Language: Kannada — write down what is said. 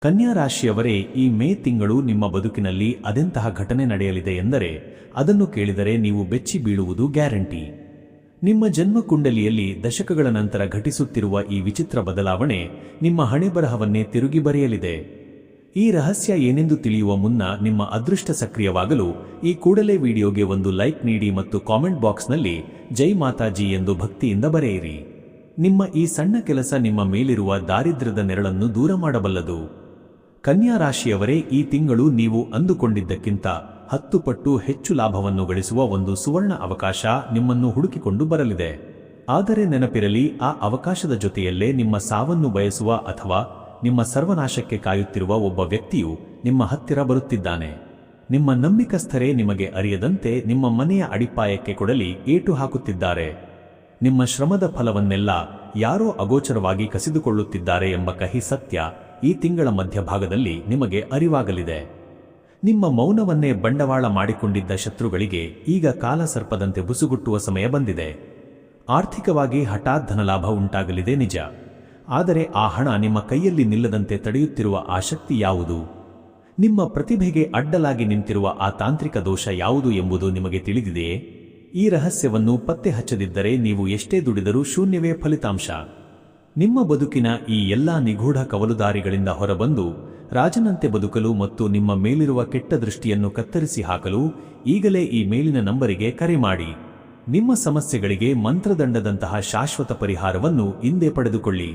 ಕನ್ಯಾ ರಾಶಿಯವರೇ, ಈ ಮೇ ತಿಂಗಳು ನಿಮ್ಮ ಬದುಕಿನಲ್ಲಿ ಅದೆಂತಹ ಘಟನೆ ನಡೆಯಲಿದೆ ಎಂದರೆ ಅದನ್ನು ಕೇಳಿದರೆ ನೀವು ಬೆಚ್ಚಿ ಬೀಳುವುದು ಗ್ಯಾರಂಟಿ. ನಿಮ್ಮ ಜನ್ಮಕುಂಡಲಿಯಲ್ಲಿ ದಶಕಗಳ ನಂತರ ಘಟಿಸುತ್ತಿರುವ ಈ ವಿಚಿತ್ರ ಬದಲಾವಣೆ ನಿಮ್ಮ ಹಣೆಬರಹವನ್ನೇ ತಿರುಗಿ ಬರೆಯಲಿದೆ. ಈ ರಹಸ್ಯ ಏನೆಂದು ತಿಳಿಯುವ ಮುನ್ನ ನಿಮ್ಮ ಅದೃಷ್ಟ ಸಕ್ರಿಯವಾಗಲು ಈ ಕೂಡಲೇ ವಿಡಿಯೋಗೆ ಒಂದು ಲೈಕ್ ನೀಡಿ ಮತ್ತು ಕಾಮೆಂಟ್ ಬಾಕ್ಸ್ನಲ್ಲಿ ಜೈ ಮಾತಾಜಿ ಎಂದು ಭಕ್ತಿಯಿಂದ ಬರೆಯಿರಿ. ನಿಮ್ಮ ಈ ಸಣ್ಣ ಕೆಲಸ ನಿಮ್ಮ ಮೇಲಿರುವ ದಾರಿದ್ರ್ಯದ ನೆರಳನ್ನು ದೂರ ಮಾಡಬಲ್ಲದು. ಕನ್ಯಾ ರಾಶಿಯವರೇ, ಈ ತಿಂಗಳು ನೀವು ಅಂದುಕೊಂಡಿದ್ದಕ್ಕಿಂತ 10 ಪಟ್ಟು ಹೆಚ್ಚು ಲಾಭವನ್ನು ಗಳಿಸುವ ಒಂದು ಸುವರ್ಣ ಅವಕಾಶ ನಿಮ್ಮನ್ನು ಹುಡುಕಿಕೊಂಡು ಬರಲಿದೆ. ಆದರೆ ನೆನಪಿರಲಿ, ಆ ಅವಕಾಶದ ಜೊತೆಯಲ್ಲೇ ನಿಮ್ಮ ಸಾವನ್ನು ಬಯಸುವ ಅಥವಾ ನಿಮ್ಮ ಸರ್ವನಾಶಕ್ಕೆ ಕಾಯುತ್ತಿರುವ ಒಬ್ಬ ವ್ಯಕ್ತಿಯು ನಿಮ್ಮ ಹತ್ತಿರ ಬರುತ್ತಿದ್ದಾನೆ. ನಿಮ್ಮ ನಂಬಿಕಸ್ಥರೇ ನಿಮಗೆ ಅರಿಯದಂತೆ ನಿಮ್ಮ ಮನೆಯ ಅಡಿಪಾಯಕ್ಕೆ ಕೊಡಲಿ ಏಟು ಹಾಕುತ್ತಿದ್ದಾರೆ. ನಿಮ್ಮ ಶ್ರಮದ ಫಲವನ್ನೆಲ್ಲ ಯಾರೋ ಅಗೋಚರವಾಗಿ ಕಸಿದುಕೊಳ್ಳುತ್ತಿದ್ದಾರೆ ಎಂಬ ಕಹಿ ಸತ್ಯ ಈ ತಿಂಗಳ ಮಧ್ಯಭಾಗದಲ್ಲಿ ನಿಮಗೆ ಅರಿವಾಗಲಿದೆ. ನಿಮ್ಮ ಮೌನವನ್ನೇ ಬಂಡವಾಳ ಮಾಡಿಕೊಂಡಿದ್ದ ಶತ್ರುಗಳಿಗೆ ಈಗ ಕಾಲಸರ್ಪದಂತೆ ಬುಸುಗುಟ್ಟುವ ಸಮಯ ಬಂದಿದೆ. ಆರ್ಥಿಕವಾಗಿ ಹಠಾತ್ ಧನಲಾಭ ಉಂಟಾಗಲಿದೆ ನಿಜ. ಆದರೆ ಆ ಹಣ ನಿಮ್ಮ ಕೈಯಲ್ಲಿ ನಿಲ್ಲದಂತೆ ತಡೆಯುತ್ತಿರುವ ಆ ಶಕ್ತಿ ಯಾವುದು? ನಿಮ್ಮ ಪ್ರತಿಭೆಗೆ ಅಡ್ಡಲಾಗಿ ನಿಂತಿರುವ ಆ ತಾಂತ್ರಿಕ ದೋಷ ಯಾವುದು ಎಂಬುದು ನಿಮಗೆ ತಿಳಿದಿದೆಯೇ? ಈ ರಹಸ್ಯವನ್ನು ಪತ್ತೆ ಹಚ್ಚದಿದ್ದರೆ ನೀವು ಎಷ್ಟೇ ದುಡಿದರೂ ಶೂನ್ಯವೇ ಫಲಿತಾಂಶ. ನಿಮ್ಮ ಬದುಕಿನ ಈ ಎಲ್ಲಾ ನಿಗೂಢ ಕವಲುದಾರಿಗಳಿಂದ ಹೊರಬಂದು ರಾಜನಂತೆ ಬದುಕಲು ಮತ್ತು ನಿಮ್ಮ ಮೇಲಿರುವ ಕೆಟ್ಟ ದೃಷ್ಟಿಯನ್ನು ಕತ್ತರಿಸಿ ಹಾಕಲು ಈಗಲೇ ಈ ಮೇಲಿನ ನಂಬರಿಗೆ ಕರೆ ಮಾಡಿ. ನಿಮ್ಮ ಸಮಸ್ಯೆಗಳಿಗೆ ಮಂತ್ರದಂಡದಂತಹ ಶಾಶ್ವತ ಪರಿಹಾರವನ್ನು ಇಂದೇ ಪಡೆದುಕೊಳ್ಳಿ.